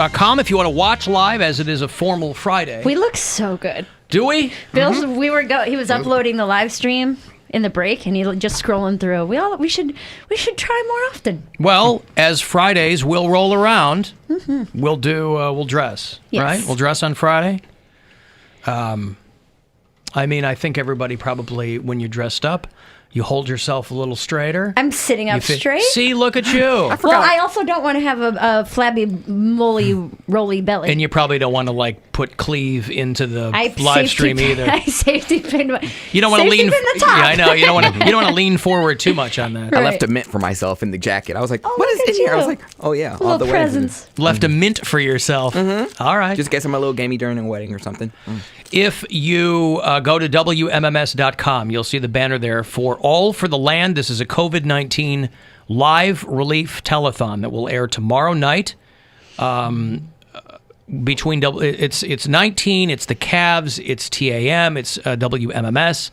.com if you want to watch live, as it is a formal Friday. We look so good. Do we? Bill's, he was uploading the live stream in the break, and he just scrolling through. We should try more often. Well, as Fridays will roll around, we'll dress, Yes. right? We'll dress on Friday. I mean, I think everybody probably, when you're dressed up, you hold yourself a little straighter. I'm sitting up straight. See, look at you. Well, I also don't want to have a flabby, roly belly. And you probably don't want to put cleave into the live stream either. I safety pinned. You don't want to lean. The top. Yeah, I know. You don't want to lean forward too much on that. I left a mint for myself in the jacket. I was like, "What is in here?" I was like, "Oh yeah, all the presents." Left a mint for yourself. All right. Just get some a little gamey during a wedding or something. If you go to WMMS.com, you'll see the banner there for All for the Land. This is a COVID-19 live relief telethon that will air tomorrow night. It's 19, it's the Cavs, it's TAM, it's WMMS,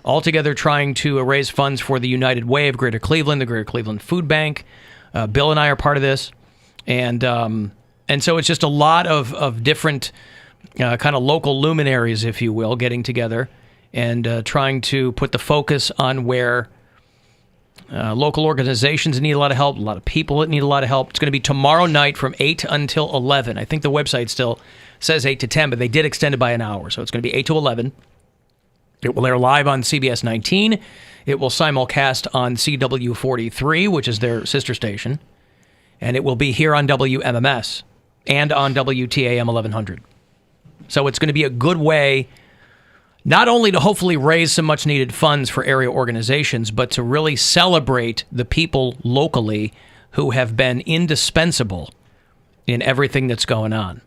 all together trying to raise funds for the United Way of Greater Cleveland, the Greater Cleveland Food Bank. Bill and I are part of this, and so it's just a lot of different kind of local luminaries, if you will, getting together and trying to put the focus on where local organizations need a lot of help, a lot of people that need a lot of help. It's going to be tomorrow night from 8 until 11. I think the website still says 8 to 10, but they did extend it by an hour, so it's going to be 8 to 11. It will air live on CBS 19. It will simulcast on CW43, which is their sister station, and it will be here on WMMS and on WTAM 1100. So it's going to be a good way not only to hopefully raise some much-needed funds for area organizations, but to really celebrate the people locally who have been indispensable in everything that's going on.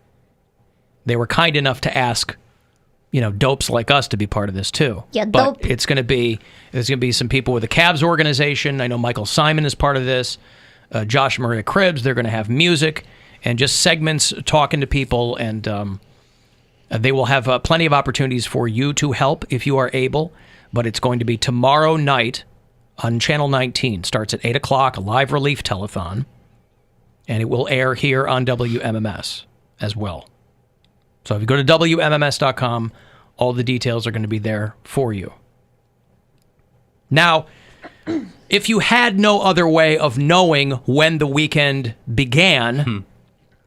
They were kind enough to ask, dopes like us to be part of this too. Yeah, but dope. there's going to be some people with the Cavs organization. I know Michael Simon is part of this. Josh Maria Cribbs. They're going to have music and just segments talking to people, and they will have plenty of opportunities for you to help if you are able, but it's going to be tomorrow night on Channel 19. Starts at 8 o'clock, a live relief telethon, and it will air here on WMMS as well. So if you go to WMMS.com, all the details are going to be there for you. Now, if you had no other way of knowing when the weekend began,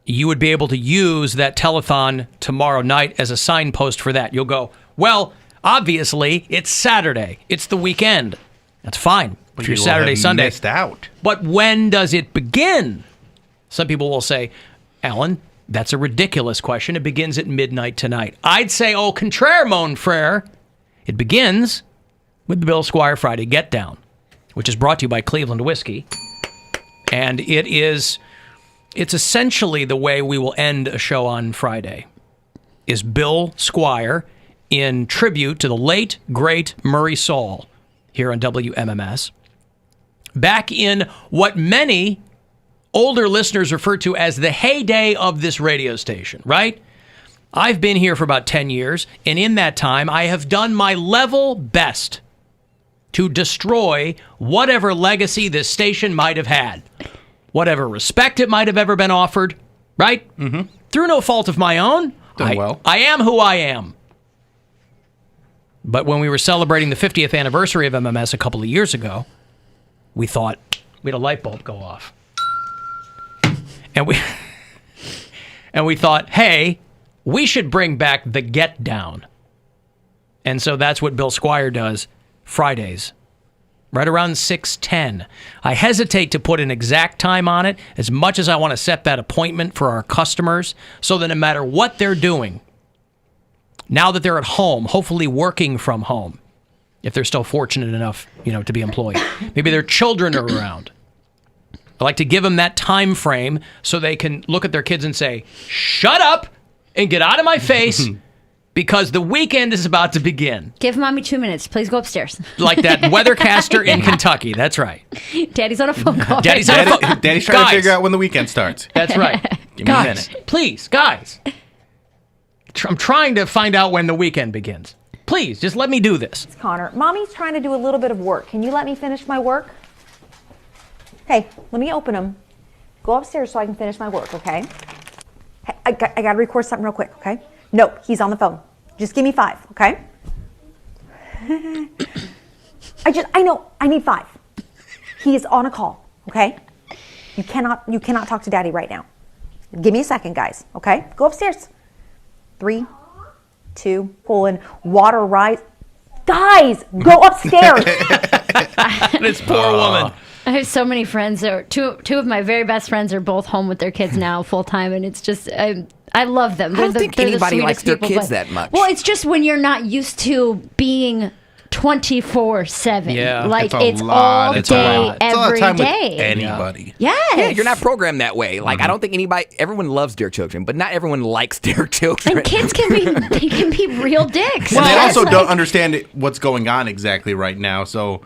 you would be able to use that telethon tomorrow night as a signpost for that. You'll go, well, obviously, it's Saturday. It's the weekend. That's fine. If you're Saturday, Sunday. Missed out. But when does it begin? Some people will say, Alan, that's a ridiculous question. It begins at midnight tonight. I'd say, au contraire, mon frere. It begins with the Bill Squire Friday Get Down, which is brought to you by Cleveland Whiskey. And it's essentially the way we will end a show on Friday, is Bill Squire in tribute to the late, great Murray Saul here on WMMS. Back in what many older listeners refer to as the heyday of this radio station, right? I've been here for about 10 years, and in that time, I have done my level best to destroy whatever legacy this station might have had. Whatever respect it might have ever been offered, right? Mm-hmm. Through no fault of my own. Done well. I am who I am. But when we were celebrating the 50th anniversary of MMS a couple of years ago, we thought we had a light bulb go off. And we thought, hey, we should bring back the Get Down. And so that's what Bill Squire does Fridays, right around 6:10. I hesitate to put an exact time on it, as much as I want to set that appointment for our customers, so that no matter what they're doing, now that they're at home, hopefully working from home, if they're still fortunate enough, to be employed, maybe their children are around. I like to give them that time frame so they can look at their kids and say, shut up and get out of my face, because the weekend is about to begin. Give Mommy 2 minutes. Please go upstairs. Like that weathercaster in Kentucky. That's right. Daddy's on a phone call. Daddy's trying to figure out when the weekend starts. That's right. Give me a minute. Please, guys. I'm trying to find out when the weekend begins. Please, just let me do this. Connor, Mommy's trying to do a little bit of work. Can you let me finish my work? Hey, let me open them. Go upstairs so I can finish my work, okay? Hey, I got to record something real quick, okay? No, he's on the phone. Just give me 5, okay? I know, I need 5. He is on a call, okay? You cannot talk to Daddy right now. Give me a second, guys, okay? Go upstairs. 3, 2, pulling water rise. Guys, go upstairs. This poor woman. I have so many friends. Two of my very best friends are both home with their kids now, full time, and it's just I love them. I don't think anybody likes their kids that much. Well, it's just when you're not used to being 24/7. Yeah, like it's all day, It's a lot every of time day. with anybody. Yes. Yeah, you're not programmed that way. Like, I don't think everyone loves their children, but not everyone likes their children. And kids can be real dicks. And they That's also like- don't understand what's going on exactly right now. So,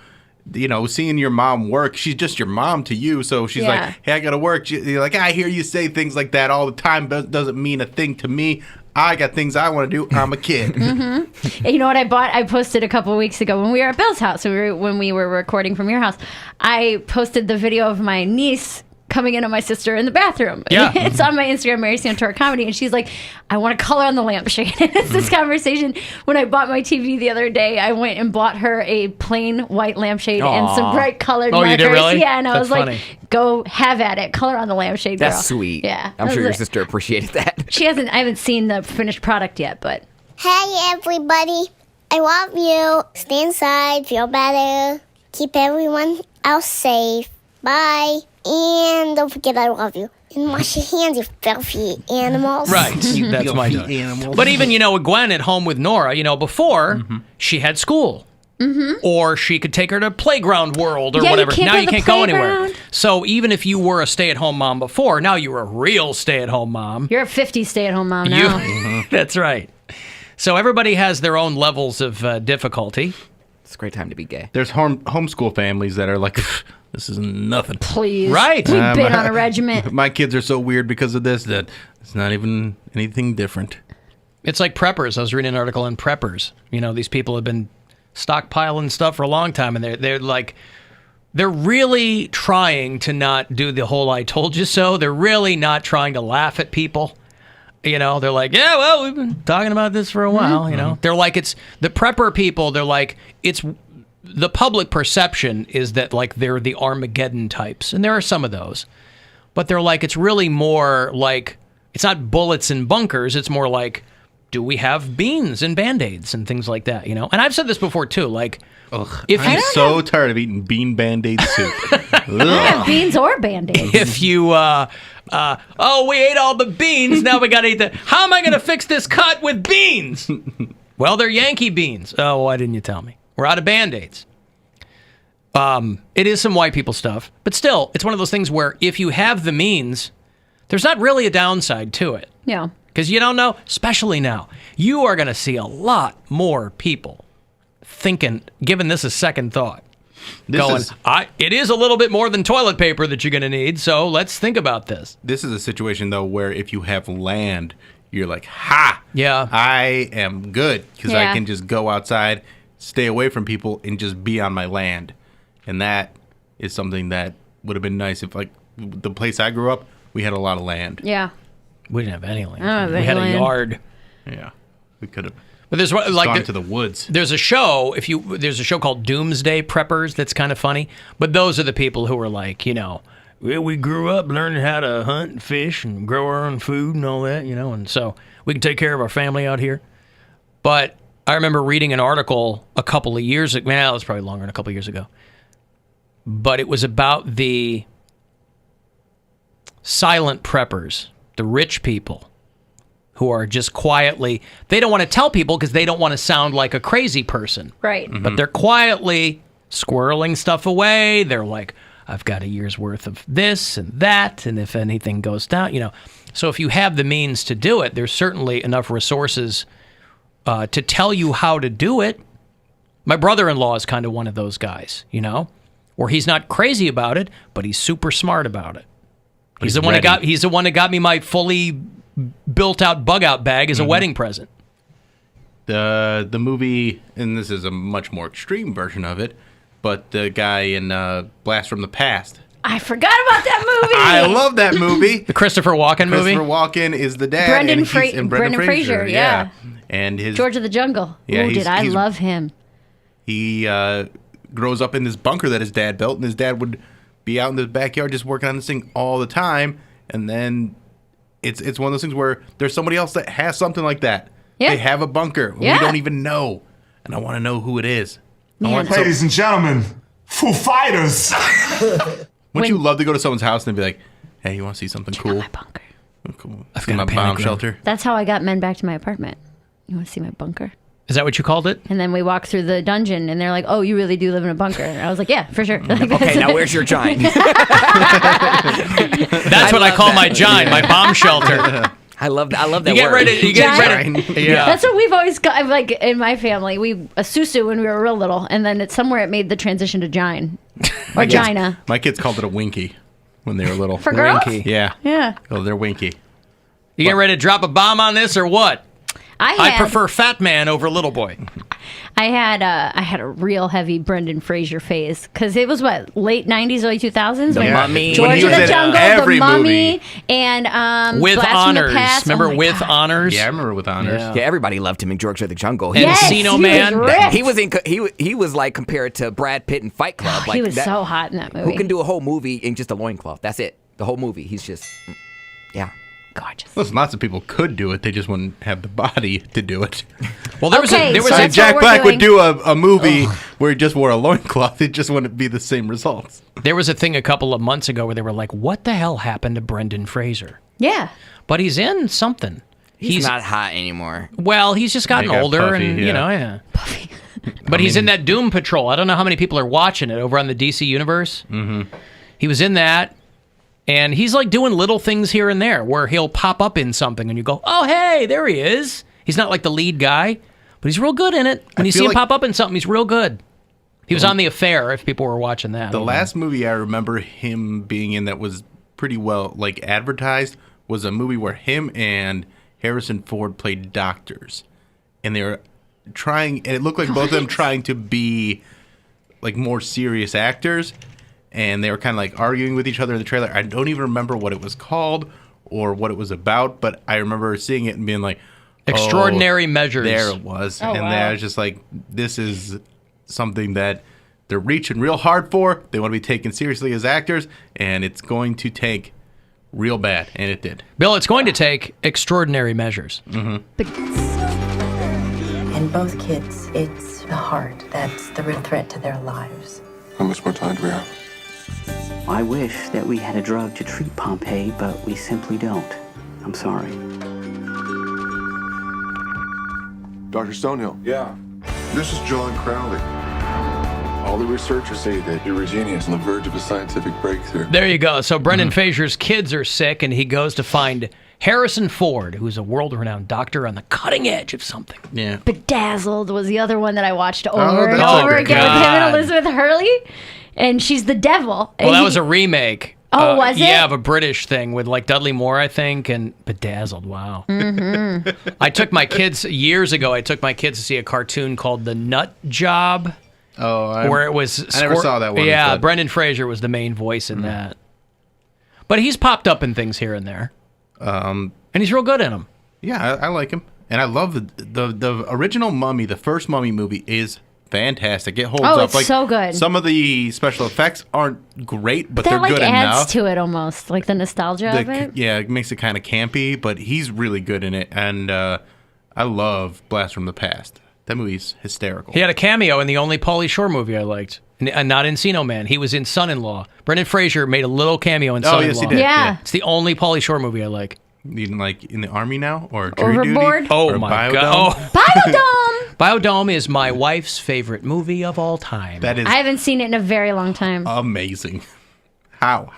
seeing your mom work, she's just your mom to you. So she's Yeah. like, hey, I got to work. You're like, I hear you say things like that all the time, but doesn't mean a thing to me. I got things I want to do. I'm a kid. Mm-hmm. You know what I bought? I posted a couple of weeks ago when we were at Bill's house, when we were recording from your house. I posted the video of my niece coming in on my sister in the bathroom. Yeah. It's on my Instagram, Mary Santora Comedy, and she's like, I want to color on the lampshade. And it's this conversation. When I bought my TV the other day, I went and bought her a plain white lampshade and some bright colored Oh, markers. you did really? Yeah, and I That's was funny. like, go have at it. Color on the lampshade, girl. That's sweet. Yeah. I'm I sure was your like- sister appreciated that. I haven't seen the finished product yet, but Hey, everybody. I love you. Stay inside. Feel better. Keep everyone else safe. Bye. And don't forget I love you. And wash your hands, you filthy animals. Right. That's my job. Animals. But even, Gwen at home with Nora, before she had school. Mm-hmm. Or she could take her to Playground World or Yeah, you whatever. can't Now go you to can't go anywhere. playground. So even if you were a stay-at-home mom before, now you're a real stay-at-home mom. you're a 50 stay-at-home mom now. That's right. So everybody has their own levels of difficulty. It's a great time to be gay. There's homeschool families that are like, this is nothing. Please. Right. We've been on a regiment. My kids are so weird because of this that it's not even anything different. It's like preppers. I was reading an article on preppers. These people have been stockpiling stuff for a long time, and they're really trying to not do the whole "I told you so." They're really not trying to laugh at people. They're like, yeah, well, we've been talking about this for a while. They're like, it's the prepper people. They're like, it's the public perception is that like they're the Armageddon types, and there are some of those, but they're like, it's really more like it's not bullets and bunkers. It's more like, do we have beans and Band-Aids and things like that, And I've said this before, too. Like, if I'm so tired of eating bean Band-Aid soup. I don't have beans or Band-Aids. if you, we ate all the beans, now we got to eat the... How am I going to fix this cut with beans? Well, they're Yankee beans. Oh, why didn't you tell me? We're out of Band-Aids. It is some white people stuff. But still, it's one of those things where if you have the means, there's not really a downside to it. Yeah. Because you don't know, especially now, you are going to see a lot more people giving this a second thought. It is a little bit more than toilet paper that you're going to need, so let's think about this. This is a situation, though, where if you have land, you're like, ha! Yeah. I am good because Yeah. I can just go outside, stay away from people, and just be on my land. And that is something that would have been nice if, like, the place I grew up, we had a lot of land. Yeah. We didn't have any land. I don't have We any had a land. yard. Yeah. We could have But there's gone like to the woods. there's a show there's a show called Doomsday Preppers that's kind of funny. But those are the people who are like, we grew up learning how to hunt and fish and grow our own food and all that, and so we can take care of our family out here. But I remember reading an article a couple of years ago. Well, it was probably longer than a couple of years ago. But it was about the silent preppers, the rich people who are just quietly, they don't want to tell people because they don't want to sound like a crazy person. Right. But they're quietly squirreling stuff away. They're like, I've got a year's worth of this and that, and if anything goes down, So if you have the means to do it, there's certainly enough resources to tell you how to do it. My brother-in-law is kind of one of those guys, where he's not crazy about it, but he's super smart about it. He's the one that got me my fully built out bug out bag as a wedding present. The movie, and this is a much more extreme version of it, but the guy in Blast from the Past. I forgot about that movie. I love that movie. The Christopher Walken movie. Christopher Walken is the dad. Brendan and Brendan Fraser, yeah. And his George of the Jungle. Yeah, Ooh, did I love him. He grows up in this bunker that his dad built, and his dad would be out in the backyard just working on this thing all the time. And then it's one of those things where there's somebody else that has something like that. Yeah. They have a bunker. Yeah. We don't even know. And I want to know who it is. Ladies and gentlemen, Foo Fighters. Wouldn't you love to go to someone's house and be like, hey, you want to see something cool? My bunker. Cool. I've See got my a panic bomb room. shelter. That's how I got men back to my apartment. You want to see my bunker? Is that what you called it? And then we walk through the dungeon, and they're like, "Oh, you really do live in a bunker?" And I was like, "Yeah, for sure." Okay, now where's your giant? That's what I call my giant, my bomb shelter. I love that. You get word. ready. You get ready. Yeah. That's what we've always got. Like in my family, a susu when we were real little, and then somewhere it made the transition to gine or gina. My kids called it a winky when they were little. For girls? Winky. Yeah. Yeah. Oh, they're winky. You get ready to drop a bomb on this or what? I prefer Fat Man over Little Boy. I had a real heavy Brendan Fraser phase because it was late '90s, early 2000s. The when Mummy. George When he of was the in Jungle, every The Mummy, movie. and With Blast from the honors. Past. Remember Oh my With God. honors? Yeah, I remember with honors. Yeah. Yeah, everybody loved him in George of the Jungle. And Yes, Encino he Man. was ripped. He was in. He was like compared to Brad Pitt in Fight Club. He Like was that- so hot in that movie. Who can do a whole movie in just a loincloth? That's it. The whole movie. He's just, yeah. gorgeous? Listen, lots of people could do it. They just wouldn't have the body to do it. Well, there was Okay, there was so a that's Jack what Black we're would do a movie where he just wore a loincloth. It just wouldn't be the same results. there was a thing a couple of months ago where they were like, "What the hell happened to Brendan Fraser?" Yeah. But he's in something. He's not hot anymore. Well, he's just gotten He got older, puffy, and yeah. you know, yeah. But he's in that Doom Patrol. I don't know how many people are watching it over on the DC Universe. Mm-hmm. He was in that, and he's like doing little things here and there where he'll pop up in something, and you go, "Oh, hey, there he is." He's not like the lead guy, but he's real good in it. When you see him pop up in something, he's real good. He was on The Affair, if people were watching that. The last movie I remember him being in that was pretty well like advertised was a movie where him and Harrison Ford played doctors, and they were trying, and it looked like both of them trying to be like more serious actors, and they were kind of like arguing with each other in the trailer. I don't even remember what it was called or what it was about, but I remember seeing it and being like, Extraordinary Measures. There it was. Oh, and wow. I was just like, this is something that they're reaching real hard for. They want to be taken seriously as actors, and it's going to take real bad, and it did. Bill, it's going to take extraordinary measures. In both kids, it's the heart that's the real threat to their lives. How much more time do we have? I wish that we had a drug to treat Pompeii, but we simply don't. I'm sorry. Dr. Stonehill. Yeah. This is John Crowley. All the researchers say that Eugenia is on the verge of a scientific breakthrough. There you go. So Brendan Fraser's kids are sick, and he goes to find Harrison Ford, who's a world-renowned doctor on the cutting edge of something. Yeah. Bedazzled was the other one that I watched over and that's over a again good with him and God. Elizabeth Hurley. And she's the devil. Well, that was a remake. Oh, was it? Yeah, of a British thing with like Dudley Moore, I think, and Bedazzled. Wow. Mm-hmm. I took my kids years ago. I took my kids to see a cartoon called The Nut Job, where it was. I never saw that one. Yeah, But- Brendan Fraser was the main voice in that. But he's popped up in things here and there, and he's real good in them. Yeah, I like him. And I love the original Mummy, the first Mummy movie is fantastic. It holds Oh, up. it's Like, so good. Some of the special effects aren't great, but that they're like good adds enough. to it almost, like the nostalgia of it. Yeah, it makes it kind of campy, but he's really good in it. And I love Blast from the Past. That movie's hysterical. He had a cameo in the only Pauly Shore movie I liked, and not Encino Man. He was in Son-in-Law. Brendan Fraser made a little cameo in Son-in-Law. yes, he did. Yeah. It's the only Pauly Shore movie I like. Even like in the army now, or jury Overboard? duty, Oh or my Biodome. god! Biodome! Biodome is my wife's favorite movie of all time. That is I haven't seen it in a very long time. amazing. How?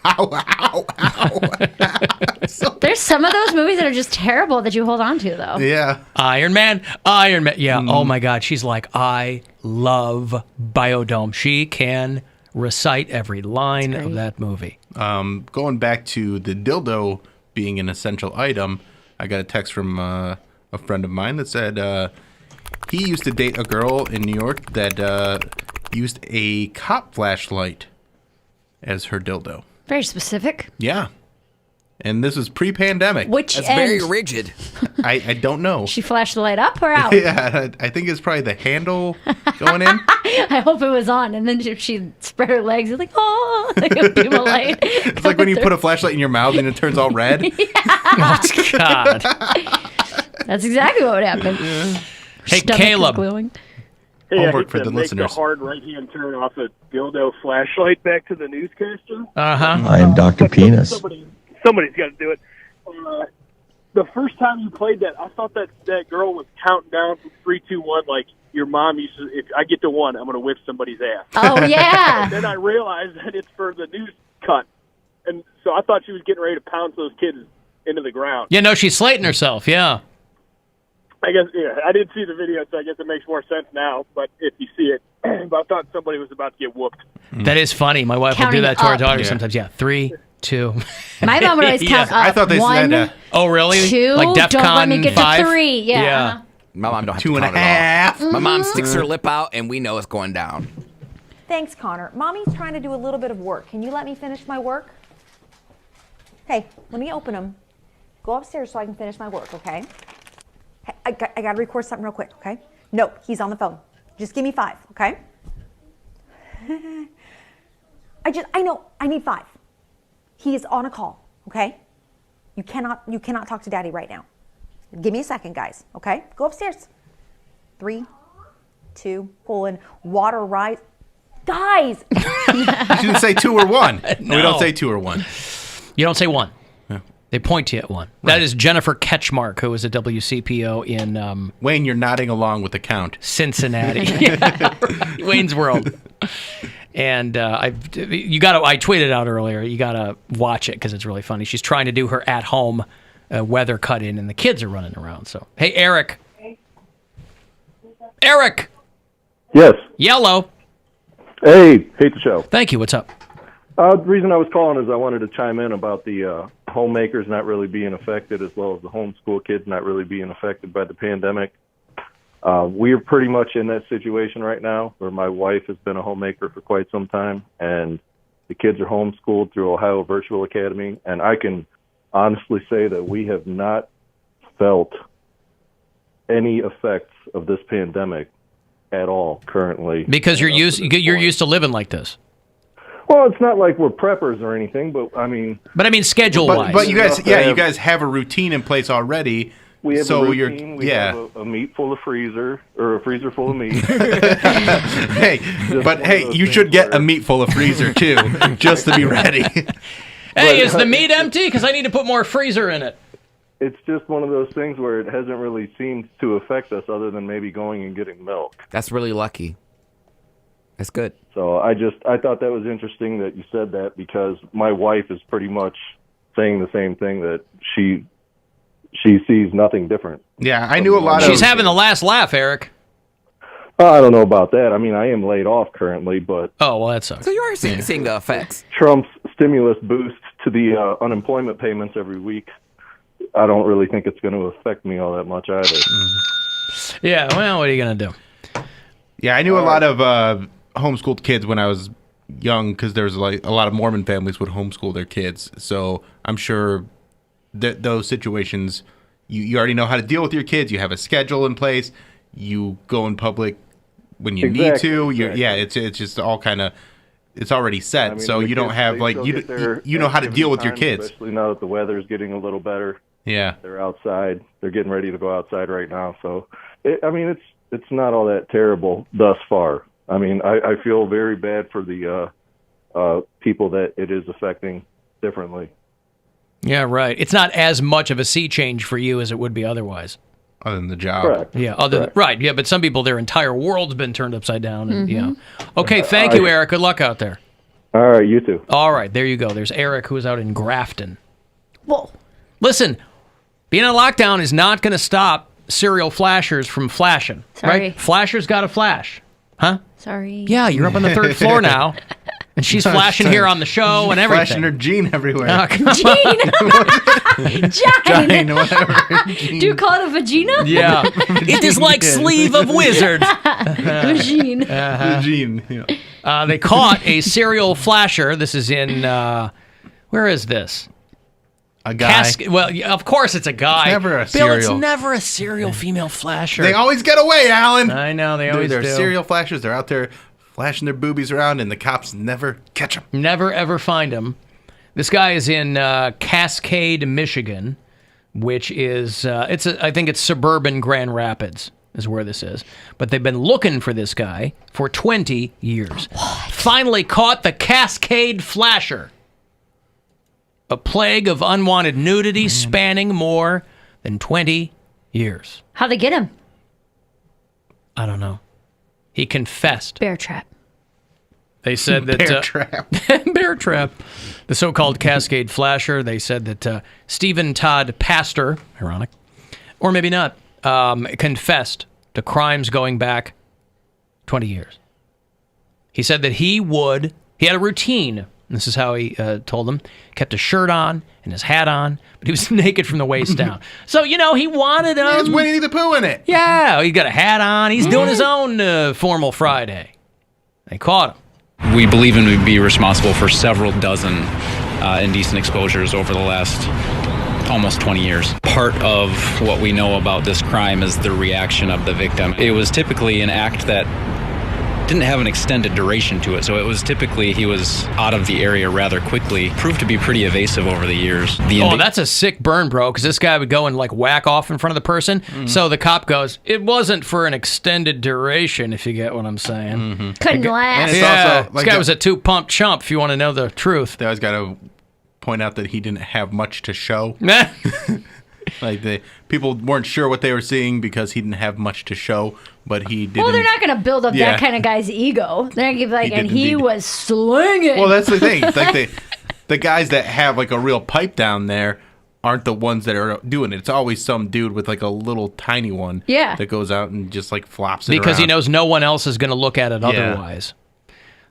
There's some of those movies that are just terrible that you hold on to, though. Yeah. Iron Man. Yeah. Oh my God. She's like, I love Biodome. She can recite every line of that movie. Going back to the dildo being an essential item, I got a text from a friend of mine that said he used to date a girl in New York that used a cop flashlight as her dildo. Very specific. Yeah. And this is pre-pandemic. Which That's end? very rigid. I don't know. She flashed the light up or out? Yeah, I think it's probably the handle going in. I hope it was on. And then she spread her legs. It's like, oh, like a beam of light. It's like when you put a flashlight in your mouth and it turns all red. Oh, God. That's exactly what would happen. Hey, Stomach Caleb. is gluing. Hey, I Homework hate for to the make listeners. the hard right-hand turn off a dildo flashlight back to the newscaster. Uh-huh. I am Dr. Penis. Somebody's got to do it. The first time you played that, I thought that girl was counting down from 3, 2, 1, like your mom used to. If I get to 1, I'm going to whip somebody's ass. Oh, yeah. And then I realized that it's for the news cut, and so I thought she was getting ready to pounce those kids into the ground. Yeah, no, she's slating herself, yeah. I guess, yeah, I didn't see the video, so I guess it makes more sense now. But if you see it, but I thought somebody was about to get whooped. That is funny. My wife will Counting do that to our up. daughter Yeah. sometimes. Yeah, 3, 2. My mom would always count up. I thought they 1, said Oh, really? 2, Like DEF don't let me CON get 5? to 3. Yeah. Yeah. My mom don't have 2 to and a count at half. all. My mom sticks her lip out, and we know it's going down. Thanks, Connor. Mommy's trying to do a little bit of work. Can you let me finish my work? Hey, let me open them. Go upstairs so I can finish my work, okay? Hey, I got to record something real quick, okay? No, he's on the phone. Just give me 5, okay? I know, I need 5. He is on a call, okay? You cannot talk to Daddy right now. Give me a second, guys, okay? Go upstairs. 3, 2, pulling water rise. Guys! You didn't say 2 or 1. No. We don't say 2 or 1. You don't say 1. They point to you at 1. That is Jennifer Ketchmark, who was a WCPO in Wayne, you're nodding along with the count. Cincinnati. Yeah, right. Wayne's World. And I tweeted out earlier, you got to watch it because it's really funny. She's trying to do her at-home weather cut-in, and the kids are running around. So, hey, Eric. Eric! Yes. Yellow. Hey, hate the show. Thank you. What's up? The reason I was calling is I wanted to chime in about the homemakers not really being affected, as well as the homeschool kids not really being affected by the pandemic. We're pretty much in that situation right now, where my wife has been a homemaker for quite some time, and the kids are homeschooled through Ohio Virtual Academy, and I can honestly say that we have not felt any effects of this pandemic at all currently. Because you're used to living like this. Well, it's not like we're preppers or anything, but I mean... schedule-wise. But you guys have a routine in place already. We have so a routine. We have a meat full of freezer, or a freezer full of meat. Hey, you should get a meat full of freezer, too, just to be ready. Hey, is the meat empty? Because I need to put more freezer in it. It's just one of those things where it hasn't really seemed to affect us other than maybe going and getting milk. That's really lucky. That's good. So I thought that was interesting that you said that, because my wife is pretty much saying the same thing, that she sees nothing different. Yeah, I knew a lot She's having the last laugh, Eric. I don't know about that. I mean, I am laid off currently, but... Oh, well, that sucks. So you are seeing the effects. Trump's stimulus boost to the unemployment payments every week, I don't really think it's going to affect me all that much either. Mm-hmm. Yeah, well, what are you going to do? Yeah, I knew a lot of homeschooled kids when I was young, because there's like a lot of Mormon families would homeschool their kids. So I'm sure that those situations, you already know how to deal with your kids. You have a schedule in place. You go in public when you need to. Yeah, it's just all kind of, it's already set. I mean, so you don't have like you know how to deal with your kids. Especially now that the weather's getting a little better. Yeah, they're outside. They're getting ready to go outside right now. So it's not all that terrible thus far. I mean, I feel very bad for the people that it is affecting differently. Yeah, right. It's not as much of a sea change for you as it would be otherwise. Other than the job. Correct. Yeah, right. Yeah, but some people, their entire world's been turned upside down. And, yeah. Okay, thank you, Eric. Good luck out there. All right, you too. All right, there you go. There's Eric, who's out in Grafton. Whoa. Listen, being in lockdown is not going to stop serial flashers from flashing. Sorry. Right? Flashers got to flash. Huh? Sorry. Yeah, you're up on the 3rd floor now. And she's flashing here on the show and everything. Flashing her Gene everywhere. Gene! Whatever. Do you call it a vagina? Yeah. It is like sleeve of wizard. Vagine. The Gene. Yeah. They caught a serial flasher. This is in Where is this? A guy. Well, yeah, of course it's a guy. It's never a Bill, serial. it's never a serial female flasher. They always get away, Alan. I know, they always They're do. serial flashers. They're out there flashing their boobies around, and the cops never catch them. Never, ever find him. This guy is in Cascade, Michigan, which is, I think it's suburban Grand Rapids is where this is. But they've been looking for this guy for 20 years. What? Finally caught the Cascade Flasher. A plague of unwanted nudity spanning more than 20 years. How'd they get him? I don't know. He confessed. Bear trap. They said that... Bear trap. Bear trap. The so-called Cascade Flasher, they said that Stephen Todd Pastor, ironic, or maybe not, confessed to crimes going back 20 years. He said that he had a routine. This is how he told them. Kept a shirt on and his hat on, but he was naked from the waist down. So, he wanted him. There's Winnie the Pooh in it. Yeah, he got a hat on. He's doing his own formal Friday. They caught him. We believe him to be responsible for several dozen indecent exposures over the last almost 20 years. Part of what we know about this crime is the reaction of the victim. It was typically an act that didn't have an extended duration to it, so it was typically he was out of the area rather quickly. Proved to be pretty evasive over the years. That's a sick burn, bro, because this guy would go and whack off in front of the person. So the cop goes, it wasn't for an extended duration, if you get what I'm saying. Couldn't last. Yeah, this guy was a two-pump chump, if you want to know the truth. They always got to point out that he didn't have much to show. People weren't sure what they were seeing because he didn't have much to show, but he didn't. Well, they're not going to build up that kind of guy's ego. They're going to give he was slinging. Well, that's the thing. The guys that have a real pipe down there aren't the ones that are doing it. It's always some dude with a little tiny one that goes out and just flops it because around. he knows no one else is going to look at it otherwise.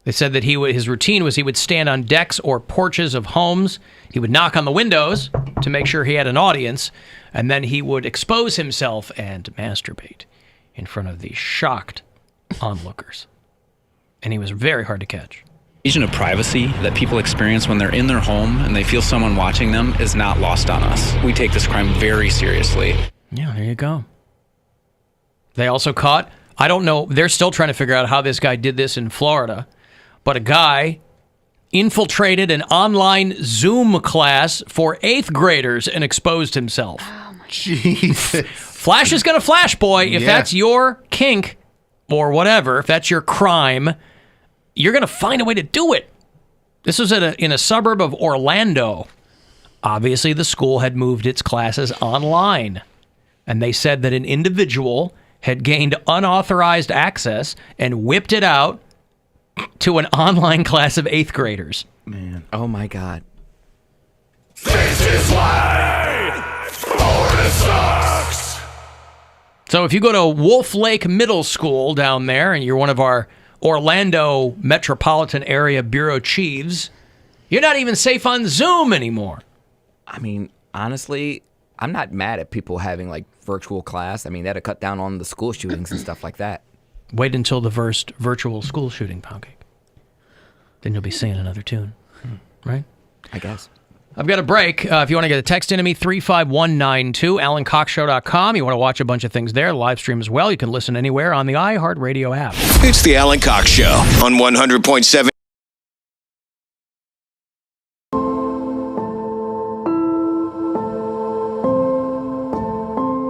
They said that his routine was he would stand on decks or porches of homes. He would knock on the windows to make sure he had an audience, and then he would expose himself and masturbate in front of the shocked onlookers. And he was very hard to catch. The invasion of privacy that people experience when they're in their home and they feel someone watching them is not lost on us. We take this crime very seriously. Yeah, there you go. They also caught, I don't know, they're still trying to figure out how this guy did this in Florida, but a guy infiltrated an online Zoom class for 8th graders and exposed himself. Oh my Jesus. Flash is going to flash, boy. If that's your kink or whatever, if that's your crime, you're going to find a way to do it. This was in a suburb of Orlando. Obviously, the school had moved its classes online. And they said that an individual had gained unauthorized access and whipped it out to an online class of 8th graders. Man. Oh, my God. This is why Florida sucks. So if you go to Wolf Lake Middle School down there and you're one of our Orlando metropolitan area bureau chiefs, you're not even safe on Zoom anymore. I mean, honestly, I'm not mad at people having virtual class. I mean, that'd cut down on the school shootings and stuff like that. Wait until the first virtual school shooting, Poundcake. Then you'll be singing another tune, right? I guess. I've got a break. If you want to get a text into me, 35192, AlanCoxShow.com. You want to watch a bunch of things there, live stream as well. You can listen anywhere on the iHeartRadio app. It's the Alan Cox Show on 100.7.